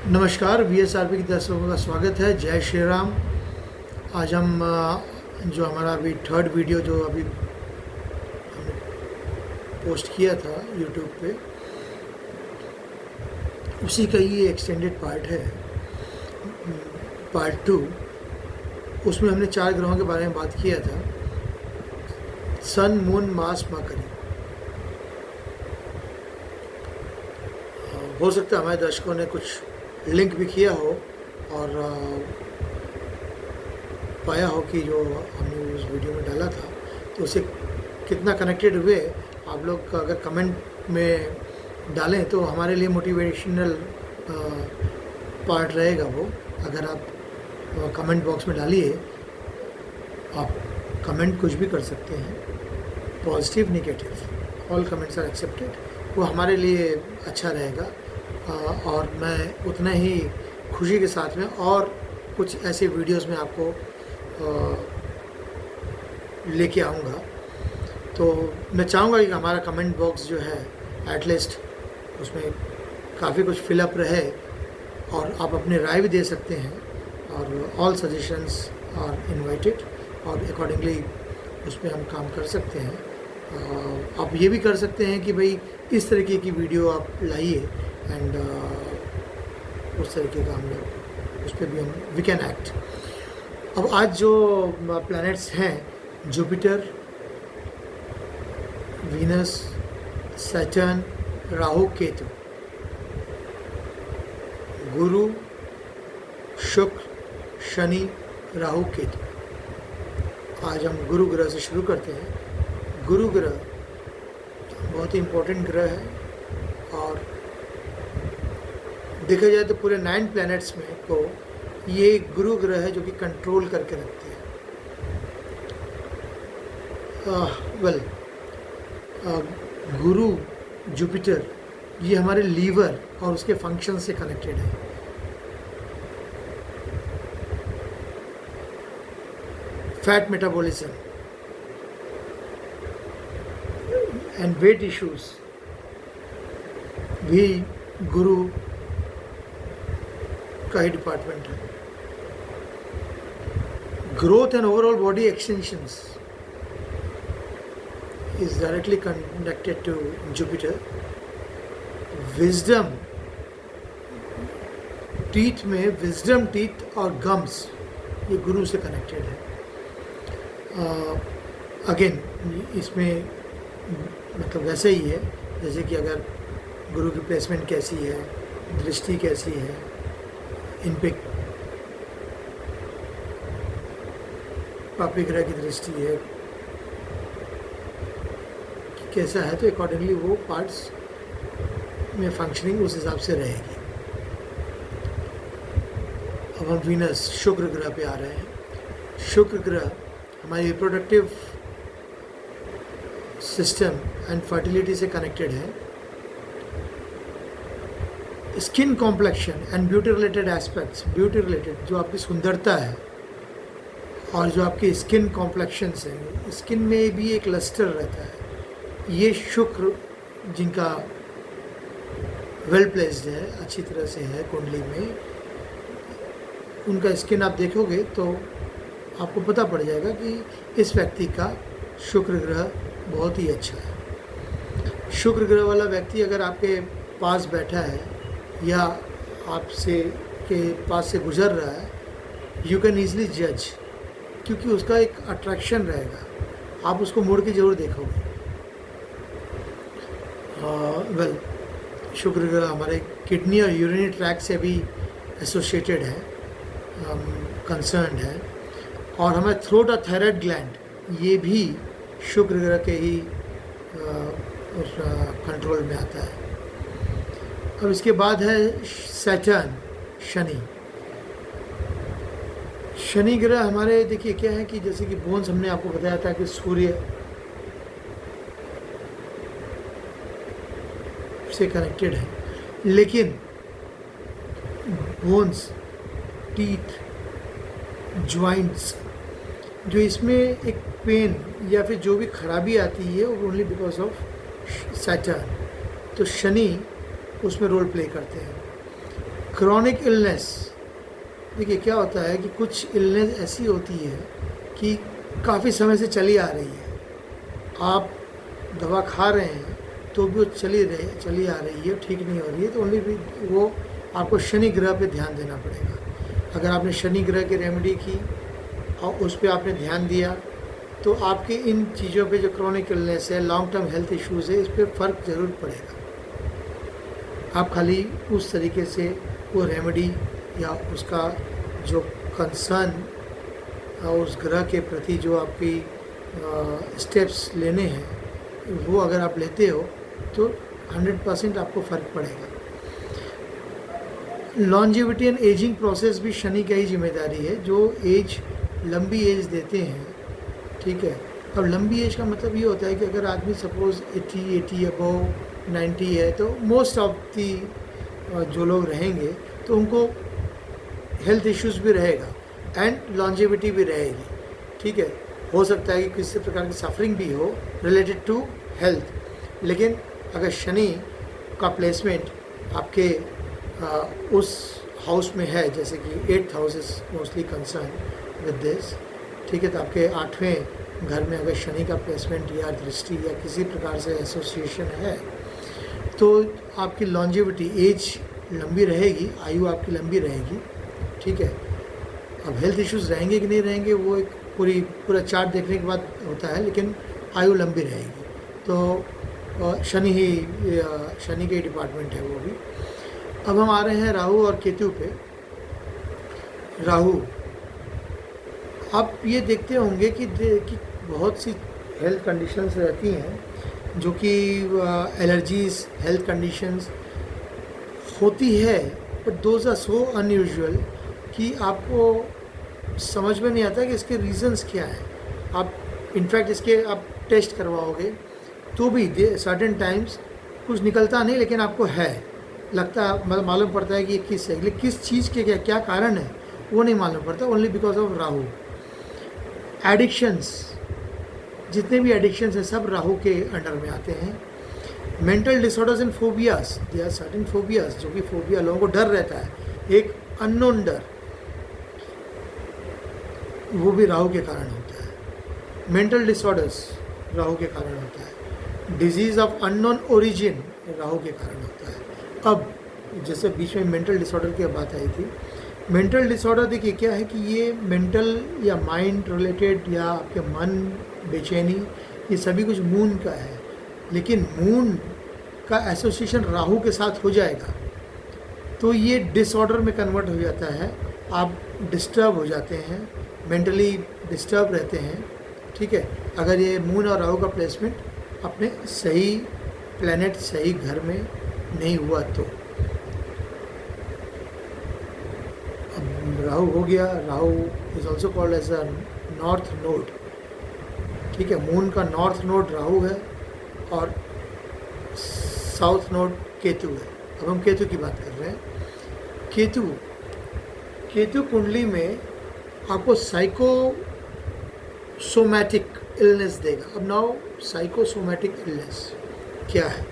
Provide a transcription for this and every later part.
नमस्कार, VSRP के दर्शकों का स्वागत है। जय श्री राम। आज हम जो हमारा अभी थर्ड वीडियो जो अभी हमने पोस्ट किया था यूट्यूब पे, उसी का ही एक्सटेंडेड पार्ट है, पार्ट 2। उसमें हमने 4 ग्रहों के बारे में बात किया था, सन, मून, मार्स, मरकरी। हो सकता है हमारे दर्शकों ने कुछ लिंक भी किया हो और पाया हो कि जो हमने उस वीडियो में डाला था तो उससे कितना कनेक्टेड हुए। आप लोग अगर कमेंट में डालें तो हमारे लिए मोटिवेशनल पार्ट रहेगा वो। अगर आप कमेंट बॉक्स में डालिए, आप कमेंट कुछ भी कर सकते हैं, positive, negative, all comments are accepted. वो हमारे लिए अच्छा रहेगा और मैं उतना ही खुशी के साथ में और कुछ ऐसे वीडियोस में आपको लेके आऊँगा। तो मैं चाहूँगा कि हमारा कमेंट बॉक्स जो है एटलीस्ट उसमें काफ़ी कुछ फिलअप रहे और आप अपने राय भी दे सकते हैं और ऑल सजेशंस आर इनवाइटेड और अकॉर्डिंगली उस पर हम काम कर सकते हैं। आप ये भी कर सकते हैं कि भाई इस तरीके की वीडियो आप लाइए एंड उस तरीके का हम लोग उस पर भी हम वी कैन एक्ट। अब आज जो प्लैनेट्स हैं, Jupiter, Venus, Saturn, Rahu, Ketu, गुरु, शुक्र, शनि, राहु, केतु। आज हम गुरु ग्रह से शुरू करते हैं। गुरु ग्रह बहुत ही इम्पोर्टेंट ग्रह है और देखा जाए तो पूरे 9 प्लैनेट्स में को ये गुरु ग्रह है जो कि कंट्रोल करके रखती है। गुरु, जुपिटर, ये हमारे लीवर और उसके फंक्शन से कनेक्टेड है। Fat metabolism and weight issues भी गुरु का ही डिपार्टमेंट है। Growth and overall body extensions is directly connected to Jupiter. Wisdom, teeth में विजडम टीथ और गम्स, ये गुरु से कनेक्टेड है। अगेन इसमें मतलब वैसे ही है जैसे कि अगर गुरु की प्लेसमेंट कैसी है, दृष्टि कैसी है, इन पे पापी ग्रह की दृष्टि है कि कैसा है, तो अकॉर्डिंगली वो पार्ट्स में फंक्शनिंग उस हिसाब से रहेगी। अब हम वीनस, शुक्र ग्रह पे आ रहे हैं। शुक्र ग्रह हमारी रिप्रोडक्टिव सिस्टम एंड फर्टिलिटी से कनेक्टेड है। Skin complexion and beauty related aspects, beauty related जो आपकी सुंदरता है और जो आपकी स्किन कॉम्प्लेक्शंस है, स्किन में भी एक लस्टर रहता है। ये शुक्र जिनका वेल प्लेस्ड है, अच्छी तरह से है कुंडली में, उनका स्किन आप देखोगे तो आपको पता पड़ जाएगा कि इस व्यक्ति का शुक्र ग्रह बहुत ही अच्छा है। शुक्र ग्रह वाला व्यक्ति अगर आपके पास बैठा है या आपसे के पास से गुजर रहा है, यू कैन ईज़िली जज, क्योंकि उसका एक अट्रैक्शन रहेगा, आप उसको मुड़ के ज़रूर देखोगे। शुक्र ग्रह हमारे किडनी और यूरिनरी ट्रैक से भी एसोसिएटेड है, कंसर्न है। और हमारे थ्रोट और थायराइड ग्लैंड, ये भी शुक्र ग्रह के ही उस कंट्रोल में आता है। अब इसके बाद है सैटर्न, शनि। शनि ग्रह हमारे देखिए क्या है कि जैसे कि बोन्स हमने आपको बताया था कि सूर्य से कनेक्टेड है, लेकिन बोन्स, टीथ, ज्वाइंट्स, जो इसमें एक पेन या फिर जो भी खराबी आती है वो ओनली बिकॉज ऑफ सैटर्न। तो शनि उसमें रोल प्ले करते हैं। क्रॉनिक इलनेस, देखिए क्या होता है कि कुछ इलनेस ऐसी होती है कि काफ़ी समय से चली आ रही है, आप दवा खा रहे हैं तो भी वो चली आ रही है, ठीक नहीं हो रही है, तो ओनली भी वो आपको शनि ग्रह पे ध्यान देना पड़ेगा। अगर आपने शनि ग्रह की रेमेडी की और उस पर आपने ध्यान दिया तो आपके इन चीज़ों पे जो क्रॉनिक इलनेस है, लॉन्ग टर्म हेल्थ इश्यूज़ है, इस पर फ़र्क ज़रूर पड़ेगा। आप खाली उस तरीके से वो रेमेडी या उसका जो कंसर्न और उस ग्रह के प्रति जो आपकी स्टेप्स लेने हैं वो अगर आप लेते हो तो 100% आपको फ़र्क पड़ेगा। लॉन्जिविटी एंड एजिंग प्रोसेस भी शनि का ही जिम्मेदारी है, जो एज लंबी एज देते हैं, ठीक है। अब लंबी एज का मतलब ये होता है कि अगर आदमी सपोज़ 80 अबव 90 है तो मोस्ट ऑफ दी जो लोग रहेंगे तो उनको हेल्थ इश्यूज़ भी रहेगा एंड लॉन्जिविटी भी रहेगी, ठीक है। हो सकता है कि किसी प्रकार की सफरिंग भी हो रिलेटेड टू हेल्थ, लेकिन अगर शनि का प्लेसमेंट आपके उस हाउस में है, जैसे कि 8th house is mostly concern with this, ठीक है, तो आपके 8वें घर में अगर शनि का प्लेसमेंट या दृष्टि या किसी प्रकार से एसोसिएशन है तो आपकी लॉन्जिविटी एज लंबी रहेगी, आयु आपकी लंबी रहेगी, ठीक है। अब हेल्थ इश्यूज़ रहेंगे कि नहीं रहेंगे वो एक पूरा चार्ट देखने के बाद होता है, लेकिन आयु लंबी रहेगी। तो शनि के डिपार्टमेंट है वो भी। अब हम आ रहे हैं राहु और केतु पे। राहु, आप ये देखते होंगे कि बहुत सी हेल्थ कंडीशंस रहती हैं जो कि एलर्जीज हेल्थ कंडीशंस होती है, but those are so unusual कि आपको समझ में नहीं आता कि इसके रीज़न्स क्या हैं। आप इनफैक्ट इसके आप टेस्ट करवाओगे तो भी सर्टेन टाइम्स कुछ निकलता नहीं, लेकिन आपको है लगता, मतलब मालूम पड़ता है कि ये किस है, लेकिन किस चीज़ के क्या कारण है वो नहीं मालूम पड़ता, only because of Rahu. Addictions, जितने भी एडिक्शंस हैं सब राहु के अंडर में आते हैं। Mental disorders and phobias, they are certain phobias, जो कि फोबिया लोगों को डर रहता है, एक अननोन डर, वो भी राहु के कारण होता है। मेंटल डिसऑर्डर्स राहु के कारण होता है। Disease of unknown origin Rahu के कारण होता है। अब जैसे बीच में मेंटल डिसऑर्डर की बात आई थी, मेंटल डिसऑर्डर देखिए क्या है कि ये मेंटल या माइंड रिलेटेड या आपके मन, बेचैनी, ये सभी कुछ मून का है, लेकिन मून का एसोसिएशन राहु के साथ हो जाएगा तो ये डिसऑर्डर में कन्वर्ट हो जाता है। आप डिस्टर्ब हो जाते हैं, मेंटली डिस्टर्ब रहते हैं, ठीक है, अगर ये मून और राहु का प्लेसमेंट अपने सही प्लैनेट सही घर में नहीं हुआ तो। अब राहु हो गया, Rahu is also called as a north node, ठीक है। मून का नॉर्थ नोड राहु है और साउथ नोड केतु है। अब हम केतु की बात कर रहे हैं। केतु कुंडली में आपको साइकोसोमैटिक इलनेस देगा। अब नाउ साइकोसोमैटिक इलनेस क्या है?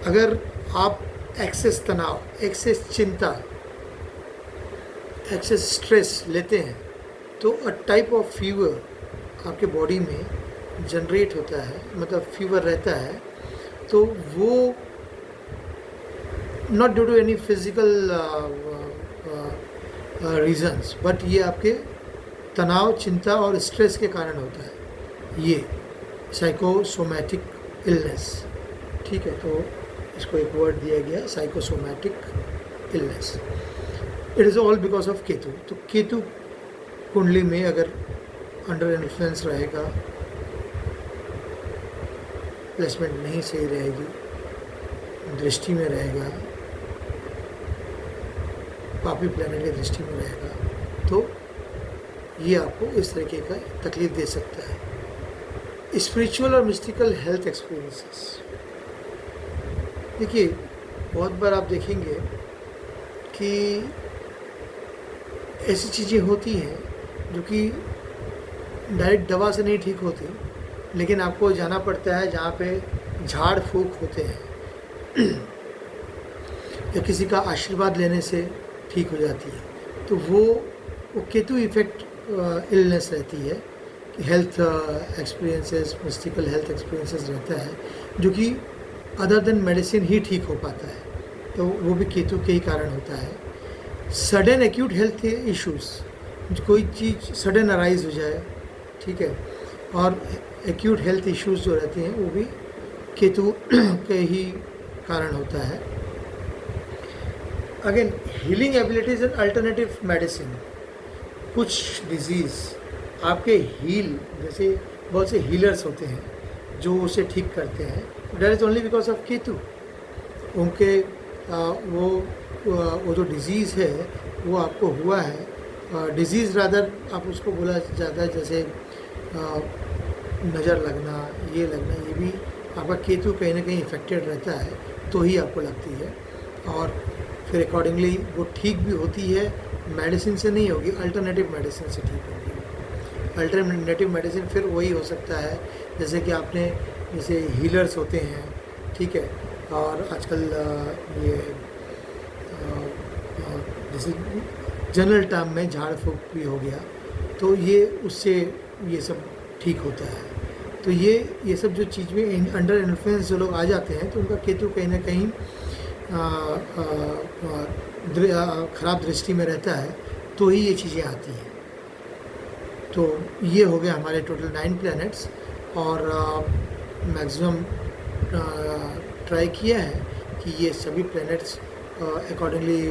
अगर आप एक्सेस तनाव, एक्सेस चिंता, एक्सेस स्ट्रेस लेते हैं तो अ टाइप ऑफ फीवर आपके बॉडी में जनरेट होता है, मतलब फीवर रहता है, तो वो not due to any physical reasons, but ये आपके तनाव, चिंता और स्ट्रेस के कारण होता है, ये साइकोसोमैटिक इलनेस, ठीक है। तो इसको एक वर्ड दिया गया psychosomatic illness. It is all because of Ketu. तो केतु कुंडली में अगर अंडर इन्फ्लुएंस रहेगा, प्लेसमेंट नहीं सही रहेगी, दृष्टि में रहेगा, पापी प्लैनेट की दृष्टि में रहेगा, तो ये आपको इस तरीके का तकलीफ दे सकता है। स्पिरिचुअल और मिस्टिकल हेल्थ एक्सपीरियंसेस, देखिए बहुत बार आप देखेंगे कि ऐसी चीज़ें होती हैं जो कि डायरेक्ट दवा से नहीं ठीक होती, लेकिन आपको जाना पड़ता है जहाँ पे झाड़ फूक होते हैं। या किसी का आशीर्वाद लेने से ठीक हो जाती है। तो वो केतु इफेक्ट इलनेस रहती है कि health experiences, mystical health experiences रहता है जो कि अदर देन मेडिसिन ही ठीक हो पाता है, तो वो भी केतु के ही कारण होता है। सडन एक्यूट हेल्थ इश्यूज़, कोई चीज़ सडन अराइज हो जाए, ठीक है, और एक्यूट हेल्थ इश्यूज़ जो रहते हैं वो भी केतु के ही कारण होता है। Again healing abilities and alternative medicine, कुछ डिजीज़ आपके हील, जैसे बहुत से हीलर्स होते हैं जो उसे ठीक करते हैं, that is only because of Ketu. उनके वो जो डिज़ीज़ है वो आपको हुआ है, डिज़ीज़ रादर आप उसको बोला जाता है, जैसे नज़र लगना, ये लगना, ये भी आपका केतु कहीं ना कहीं इफेक्टेड रहता है तो ही आपको लगती है, और फिर अकॉर्डिंगली वो ठीक भी होती है। मेडिसिन से नहीं होगी, अल्टरनेटिव मेडिसिन से ठीक होगी। अल्टरनेटिव मेडिसिन फिर वही हो सकता है जैसे कि आपने, जैसे हीलर्स होते हैं, ठीक है, और आजकल ये जैसे जनरल टर्म में झाड़ फूक भी हो गया, तो ये उससे ये सब ठीक होता है। तो ये सब जो चीज़ में अंडर इन्फ्लुएंस जो लोग आ जाते हैं तो उनका केतु कहीं ना कहीं ख़राब दृष्टि में रहता है, तो ही ये चीज़ें आती हैं। तो ये हो गया हमारे टोटल 9 प्लैनेट्स, और मैक्सिमम ट्राई किया है कि ये सभी प्लैनेट्स अकॉर्डिंगली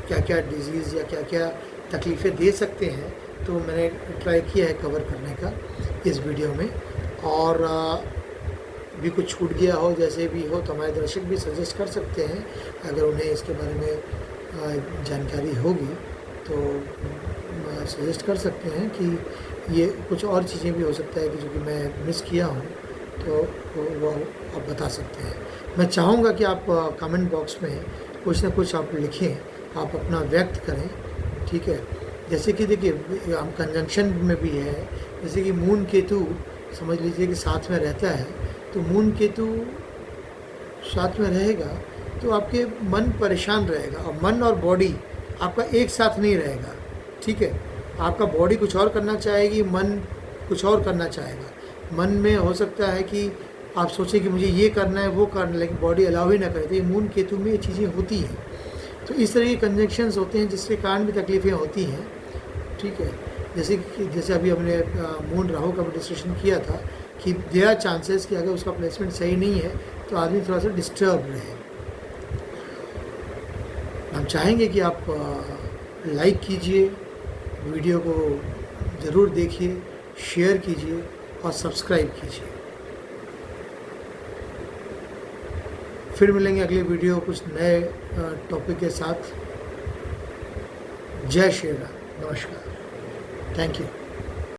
क्या क्या डिजीज़ या क्या क्या तकलीफ़ें दे सकते हैं, तो मैंने ट्राई किया है कवर करने का इस वीडियो में। और भी कुछ छूट गया हो, जैसे भी हो, तो हमारे दर्शक भी सजेस्ट कर सकते हैं अगर उन्हें इसके बारे में जानकारी होगी, तो सजेस्ट कर सकते हैं कि ये कुछ और चीज़ें भी हो सकता है कि जो कि मैं मिस किया हूँ, तो वो आप बता सकते हैं। मैं चाहूँगा कि आप कमेंट बॉक्स में कुछ ना कुछ आप लिखें, आप अपना व्यक्त करें, ठीक है। जैसे कि देखिए हम कंजंक्शन में भी है, जैसे कि मून केतु समझ लीजिए कि साथ में रहता है, तो मून केतु साथ में रहेगा तो आपके मन परेशान रहेगा, और मन और बॉडी आपका एक साथ नहीं रहेगा, ठीक है। आपका बॉडी कुछ और करना चाहेगी, मन कुछ और करना चाहेगा। मन में हो सकता है कि आप सोचें कि मुझे ये करना है, वो करना है, लेकिन बॉडी अलाउ ही ना करे। तो ये मून केतु में ये चीज़ें होती हैं। तो इस तरह के कंजंक्शंस होते हैं जिसके कारण भी तकलीफ़ें होती हैं, ठीक है। जैसे अभी हमने मून राहु का भी डिस्कशन किया था कि देयर आर चांसेस कि अगर उसका प्लेसमेंट सही नहीं है तो आदमी थोड़ा सा डिस्टर्ब रहे। हम चाहेंगे कि आप लाइक कीजिए, वीडियो को ज़रूर देखिए, शेयर कीजिए और सब्सक्राइब कीजिए। फिर मिलेंगे अगले वीडियो कुछ नए टॉपिक के साथ। जय श्री राम, नमस्कार, थैंक यू।